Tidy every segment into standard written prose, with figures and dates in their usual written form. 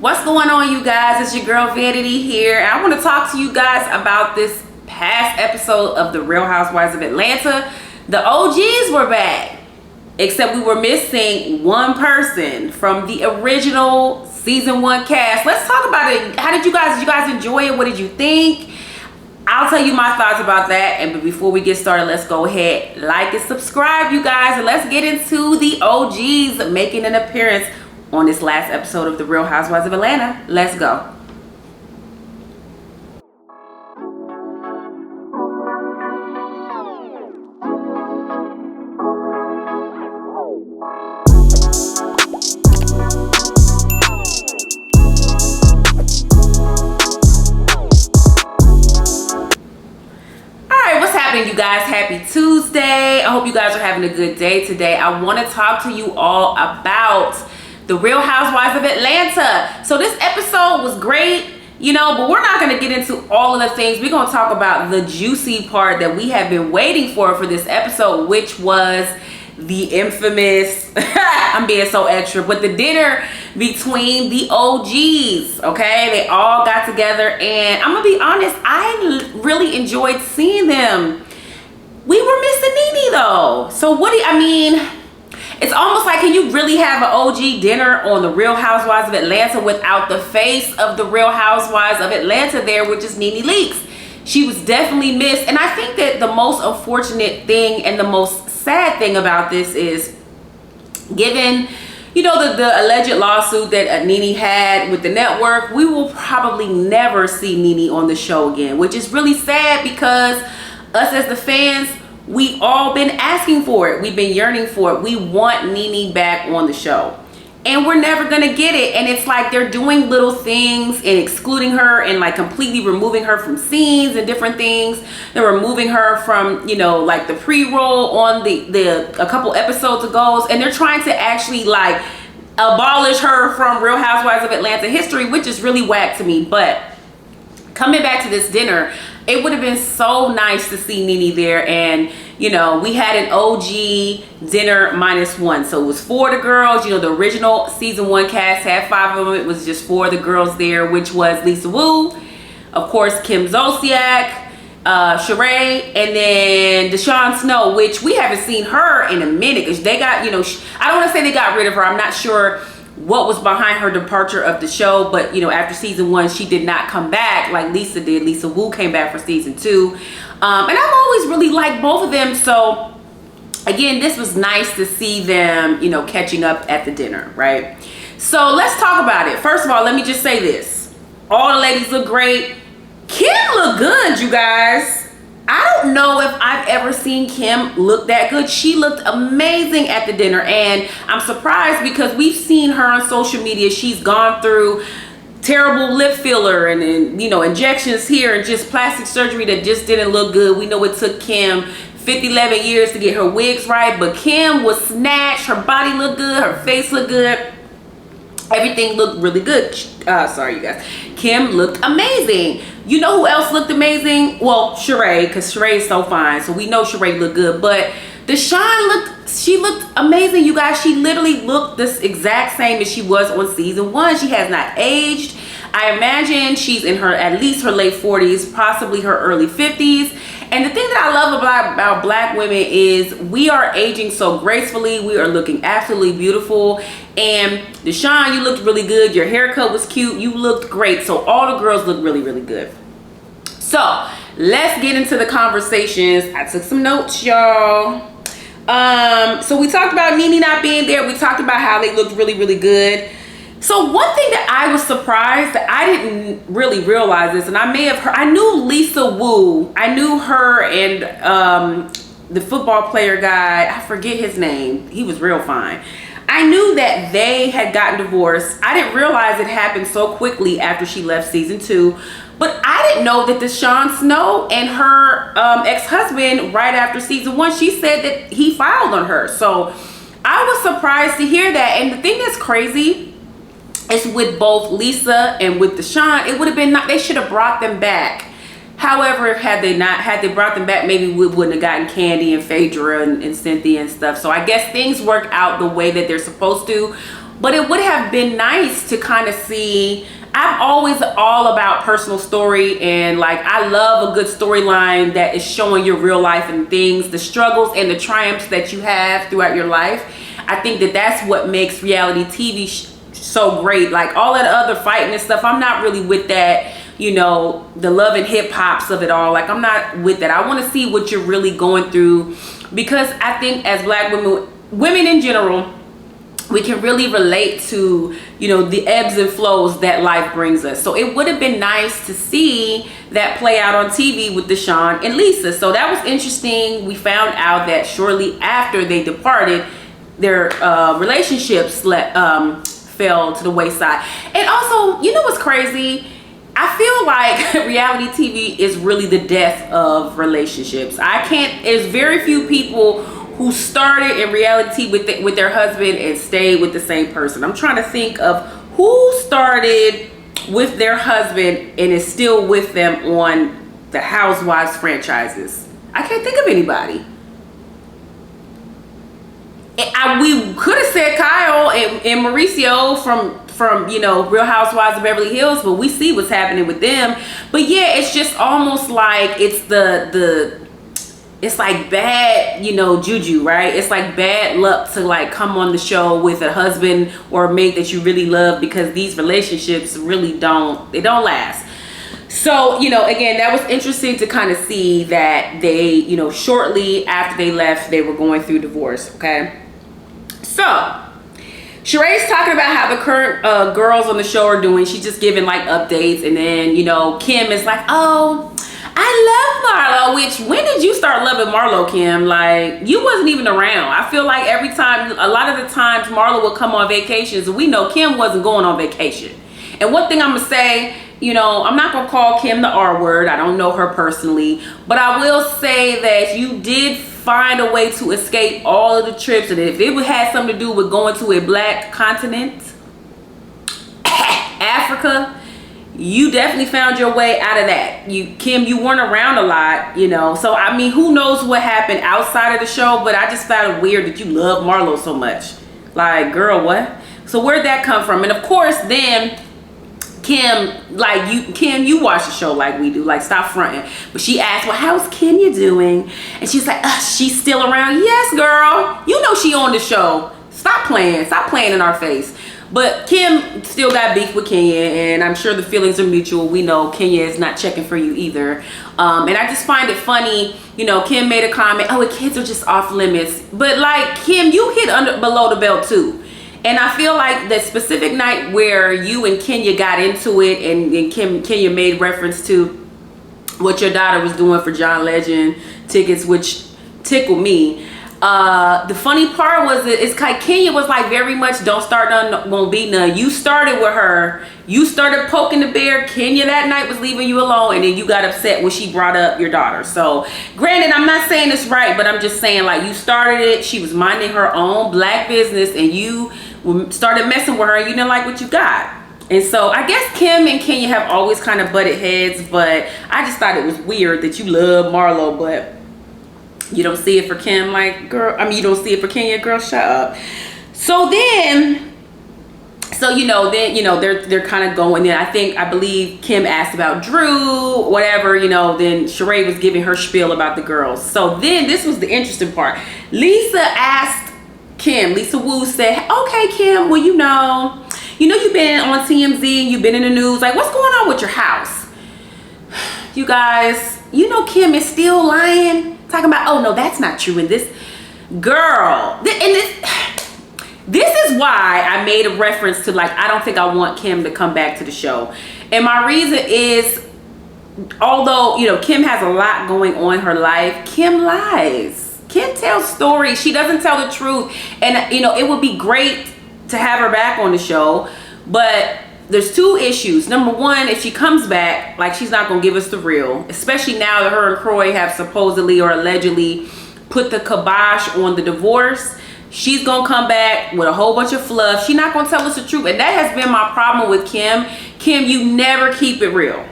What's going on, you guys? It's your girl Vanity here, and I want to talk to you guys about this past episode of the Real Housewives of Atlanta. The OGs were back, except we were missing one person from the original season 1 cast. Let's talk about it. How did you guys enjoy it? What did you think? I'll tell you my thoughts about that. But before we get started, let's go ahead, like and subscribe, you guys, and let's get into the OGs making an appearance on this last episode of the Real Housewives of Atlanta. Let's go. You guys, happy Tuesday. I hope you guys are having a good day today. I want to talk to you all about the Real Housewives of Atlanta. So this episode was great, but we're not going to get into all of the things. We're going to talk about the juicy part that we have been waiting for this episode, which was the infamous I'm being so extra, but the dinner between the OGs. Okay, they all got together, and I'm gonna be honest, I really enjoyed seeing them. We were missing Nene though. So it's almost like, can you really have an OG dinner on the Real Housewives of Atlanta without the face of the Real Housewives of Atlanta there, which is Nene Leakes? She was definitely missed. And I think that the most unfortunate thing and the most sad thing about this is, given the alleged lawsuit that Nene had with the network, we will probably never see Nene on the show again, which is really sad because us as the fans, we all been asking for it. We've been yearning for it. We want Nene back on the show, and we're never gonna get it. And it's like they're doing little things and excluding her and like completely removing her from scenes and different things. They're removing her from like the pre-roll on a couple episodes ago, and they're trying to actually like abolish her from Real Housewives of Atlanta history, which is really whack to me. But coming back to this dinner, it would have been so nice to see Nene there. And we had an OG dinner -1, so it was 4 of the girls. The original season 1 cast had 5 of them. It was just 4 of the girls there, which was Lisa Wu, of course Kim Zolciak, Sheree, and then Deshawn Snow, which we haven't seen her in a minute, because they got, I don't want to say they got rid of her. I'm not sure what was behind her departure of the show, but after season 1 she did not come back like Lisa did. Lisa Wu came back for season 2, and I've always really liked both of them. So again, this was nice to see them catching up at the dinner, right? So let's talk about it. First of all, let me just say this: all the ladies look great. Kim looked good, you guys. I don't know if I've ever seen Kim look that good. She looked amazing at the dinner, and I'm surprised because we've seen her on social media. She's gone through terrible lip filler and injections here and just plastic surgery that just didn't look good. We know it took Kim 11 years to get her wigs right, but Kim was snatched. Her body looked good, her face looked good, everything looked really good. Sorry, you guys. Kim looked amazing. You know who else looked amazing? Well, Sheree, because Sheree is so fine, so we know Sheree looked good. But Deshawn looked amazing, you guys. She literally looked the exact same as she was on season 1. She has not aged. I imagine she's in at least her late 40s, possibly her early 50s. And the thing that I love about black women is we are aging so gracefully. We are looking absolutely beautiful. And Deshawn, you looked really good. Your haircut was cute. You looked great. So all the girls look really, really good. So let's get into the conversations. I took some notes, y'all. So we talked about Nene not being there. We talked about how they looked really, really good. So one thing that I was surprised that I didn't really realize this, and I may have heard, I knew Lisa Wu. I knew her and the football player guy, I forget his name. He was real fine. I knew that they had gotten divorced. I didn't realize it happened so quickly after she left season 2. But I didn't know that Deshawn Snow and her ex-husband, right after season 1, she said that he filed on her. So I was surprised to hear that. And the thing that's crazy is with both Lisa and with Deshawn, it would have been they should have brought them back. However, had they brought them back, maybe we wouldn't have gotten Candy and Phaedra and Cynthia and stuff. So I guess things work out the way that they're supposed to. but it would have been nice to kind of see. I'm always all about personal story, and like I love a good storyline that is showing your real life and things, the struggles and the triumphs that you have throughout your life. I think that that's what makes reality TV so great. Like all that other fighting and stuff, I'm not really with that, you know, the love and hip hops of it all. Like I'm not with that. I want to see what you're really going through, because I think as Black women in general, we can really relate to, you know, the ebbs and flows that life brings us. So it would have been nice to see that play out on TV with Deshaun and Lisa. So that was interesting. We found out that shortly after they departed, their relationships fell to the wayside. And also, you know what's crazy? I feel like reality TV is really the death of relationships. There's very few people who started in reality with their husband and stayed with the same person. I'm trying to think of who started with their husband and is still with them on the Housewives franchises. I can't think of anybody. We could have said Kyle and Mauricio from you know, Real Housewives of Beverly Hills, but we see what's happening with them. But yeah, it's just almost like it's it's like bad, you know, juju, right? It's like bad luck to like come on the show with a husband or a mate that you really love, because these relationships really don't last. So, you know, again, that was interesting to kind of see that they, you know, shortly after they left, they were going through divorce, okay? So, Sheree's talking about how the current girls on the show are doing. She's just giving like updates, and then, you know, Kim is like, oh, I love Marlo. Which, when did you start loving Marlo, Kim? Like, you wasn't even around. I feel like every time, a lot of the times Marlo would come on vacations, and we know Kim wasn't going on vacation. And one thing I'm gonna say, you know, I'm not gonna call Kim the R word. I don't know her personally, but I will say that you did find a way to escape all of the trips, and if it had something to do with going to a Black continent, Africa, you definitely found your way out of that. Kim, you weren't around a lot, you know. So I mean, who knows what happened outside of the show? But I just found it weird that you love Marlo so much. Like, girl, what? So where'd that come from? And of course, then Kim, you watch the show like we do, like stop fronting. But she asked, well, how's Kenya doing? And she's like, she's still around. Yes, girl. You know she on the show. Stop playing in our face. But Kim still got beef with Kenya, and I'm sure the feelings are mutual. We know Kenya is not checking for you either. And I just find it funny, you know, Kim made a comment, oh, the kids are just off limits. But like, Kim, you hit below the belt too. And I feel like the specific night where you and Kenya got into it, and Kenya made reference to what your daughter was doing for John Legend tickets, which tickled me. The funny part was it's like Kenya was like very much don't start none, won't be none. You started with her. You started poking the bear. Kenya that night was leaving you alone, and then you got upset when she brought up your daughter. So granted, I'm not saying this right, but I'm just saying, like, you started it. She was minding her own Black business, and you started messing with her, and you didn't like what you got. And so I guess Kim and Kenya have always kind of butted heads, but I just thought it was weird that you love Marlo, but you don't see it for Kim. Like, girl, I mean, you don't see it for Kenya, girl, shut up. So then, they're kind of going. Then I believe Kim asked about Drew, whatever, you know, then Sheree was giving her spiel about the girls. So then this was the interesting part. Lisa asked Kim, Lisa Wu said, okay, Kim, well, you know, you've been on TMZ and you've been in the news. Like, what's going on with your house? You guys, you know, Kim is still lying. Talking about, oh no, that's not true. And this girl, this is why I made a reference to, like, I don't think I want Kim to come back to the show. And my reason is, although, you know, Kim has a lot going on in her life, Kim lies. Kim tells stories. She doesn't tell the truth. And, you know, it would be great to have her back on the show, but there's two issues. Number one, if she comes back, like, she's not gonna give us the real, especially now that her and Croy have supposedly or allegedly put the kibosh on the divorce. She's gonna come back with a whole bunch of fluff. She's not gonna tell us the truth. And that has been my problem with Kim. Kim, you never keep it real.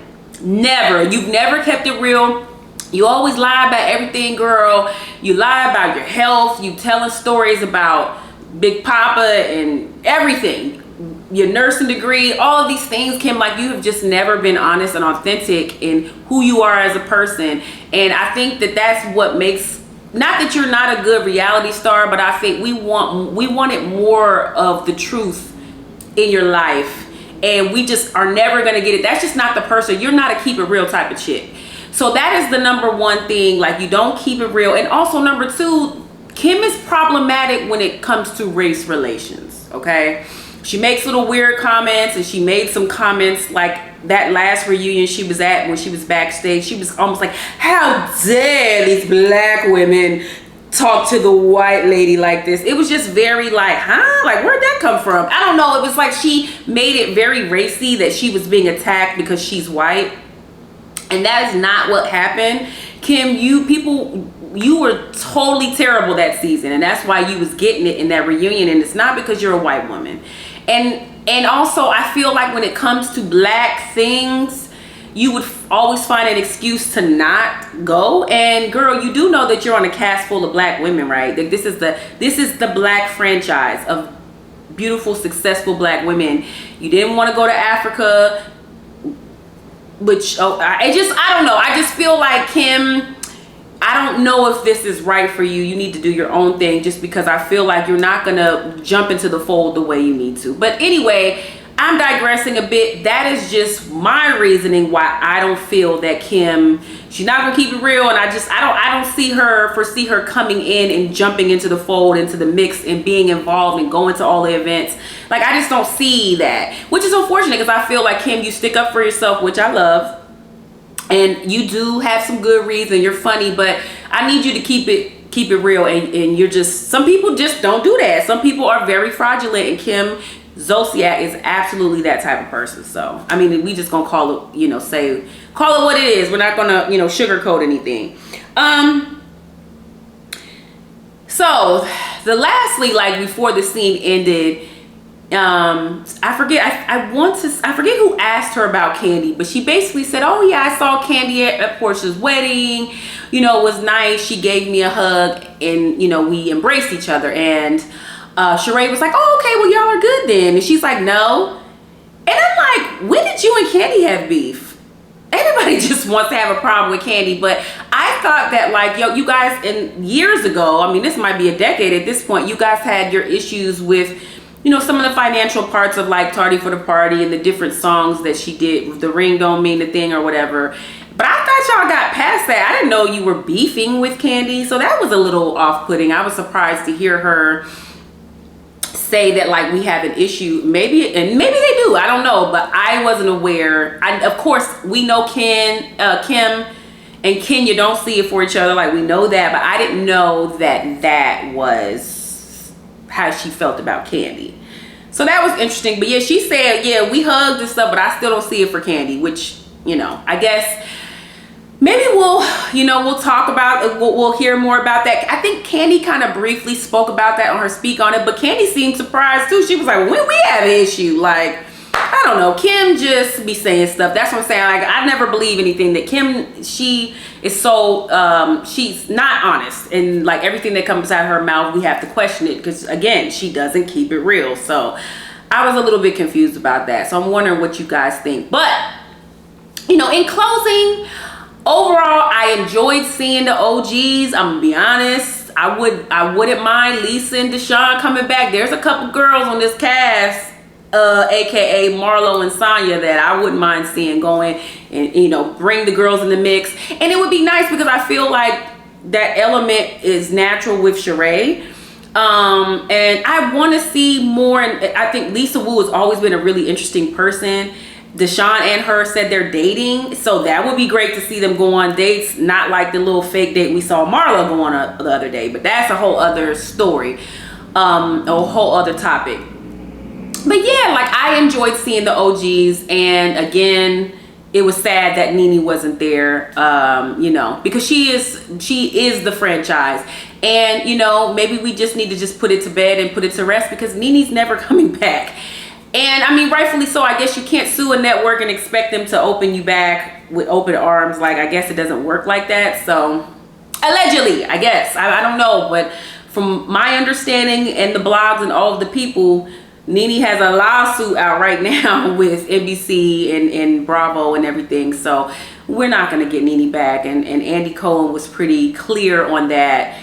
Never. You've never kept it real. You always lie about everything, girl. You lie about your health. You telling stories about Big Papa and everything, your nursing degree, all of these things, Kim, like you have just never been honest and authentic in who you are as a person. And I think that that's what makes, not that you're not a good reality star, but I think we wanted more of the truth in your life, and we just are never going to get it. That's just not the person. You're not a keep it real type of chick. So that is the number one thing, like you don't keep it real. And also number two, Kim is problematic when it comes to race relations, okay? She makes little weird comments, and she made some comments like that last reunion she was at when she was backstage. She was almost like, how dare these black women talk to the white lady like this? It was just very like, huh? Like, where'd that come from? I don't know. It was like she made it very racy that she was being attacked because she's white. And that is not what happened. Kim, you were totally terrible that season, and that's why you was getting it in that reunion. And it's not because you're a white woman. And also I feel like when it comes to black things, you would always find an excuse to not go. And girl, you do know that you're on a cast full of black women, right? That this is the black franchise of beautiful, successful black women. You didn't want to go to Africa, which I don't know. I just feel like, Kim, I don't know if this is right for you. You need to do your own thing, just because I feel like you're not gonna jump into the fold the way you need to. But anyway, I'm digressing a bit. That is just my reasoning why I don't feel that Kim, she's not gonna keep it real. And I don't foresee her coming in and jumping into the fold, into the mix, and being involved and going to all the events. Like, I just don't see that, which is unfortunate, because I feel like, Kim, you stick up for yourself, which I love. And you do have some good reason. You're funny, but I need you to keep it real. And you're just, some people just don't do that. Some people are very fraudulent, and Kim Zolciak is absolutely that type of person. So, I mean, we just gonna call it, call it what it is. We're not gonna, sugarcoat anything. So lastly, like before the scene ended, I forget who asked her about Candy, but she basically said, oh yeah, I saw Candy at Portia's wedding, it was nice. She gave me a hug, and we embraced each other. And Sheree was like, oh, okay, well, y'all are good then. And she's like, no. And I'm like, when did you and Candy have beef? Everybody just wants to have a problem with Candy. But I thought that, like, you guys, years ago, I mean, this might be a decade at this point, you guys had your issues with, some of the financial parts of, like, Tardy for the Party and the different songs that she did, The Ring Don't Mean a Thing or whatever. But I thought y'all got past that. I didn't know you were beefing with Candy. So that was a little off-putting. I was surprised to hear her say that, like, we have an issue. Maybe they do. I don't know. But I wasn't aware. Of course, we know Kim and Kenya don't see it for each other. Like, we know that. But I didn't know that was how she felt about Candy. So that was interesting. But yeah, she said, yeah, we hugged and stuff, but I still don't see it for Candy, which, I guess maybe we'll talk about it. We'll hear more about that. I think Candy kind of briefly spoke about that on her speak on it, but Candy seemed surprised too. She was like, when we have an issue, like, I don't know. Kim just be saying stuff. That's what I'm saying. Like, I never believe anything that Kim, she is so, she's not honest. And like everything that comes out of her mouth, we have to question it, because again, she doesn't keep it real. So I was a little bit confused about that. So I'm wondering what you guys think. But, in closing, overall, I enjoyed seeing the OGs. I'm gonna be honest. I wouldn't mind Lisa and Deshawn coming back. There's a couple girls on this cast, aka Marlo and Sonya, that I wouldn't mind seeing going and bring the girls in the mix. And it would be nice, because I feel like that element is natural with Sheree. And I want to see more. And I think Lisa Wu has always been a really interesting person. Deshawn and her said they're dating, so that would be great to see them go on dates, not like the little fake date we saw Marlo go on the other day. But that's a whole other story, a whole other topic. But yeah, like, I enjoyed seeing the OGs. And again, it was sad that Nene wasn't there, because she is the franchise. And maybe we just need to just put it to bed and put it to rest, because Nene's never coming back. And I mean, rightfully so. I guess you can't sue a network and expect them to open you back with open arms. Like, I guess it doesn't work like that. So allegedly, I guess, I don't know. But from my understanding and the blogs and all of the people, Nene has a lawsuit out right now with NBC and Bravo and everything. So we're not going to get Nene back. And Andy Cohen was pretty clear on that.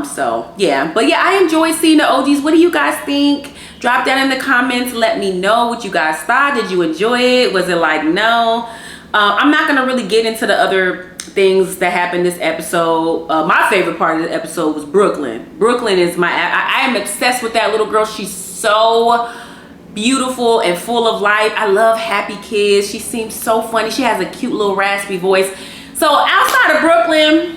So yeah, but yeah, I enjoyed seeing the OGs. What do you guys think? Drop that in the comments. Let me know what you guys thought. Did you enjoy it? Was it like, no? I'm not going to really get into the other things that happened this episode. My favorite part of the episode was Brooklyn. Brooklyn is I am obsessed with that little girl. She's so beautiful and full of life. I love happy kids. She seems so funny. She has a cute little raspy voice. So outside of Brooklyn,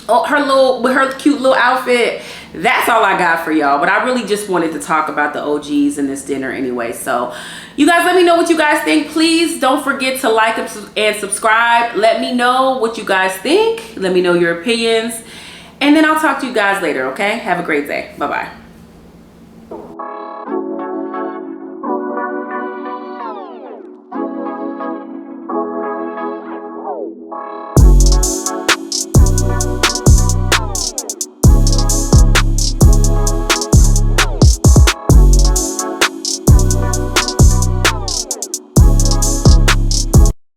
with her cute little outfit, that's all I got for y'all. But I really just wanted to talk about the OGs in this dinner anyway. So you guys, let me know what you guys think. Please don't forget to like and subscribe. Let me know what you guys think. Let me know your opinions. And then I'll talk to you guys later, okay? Have a great day. Bye-bye.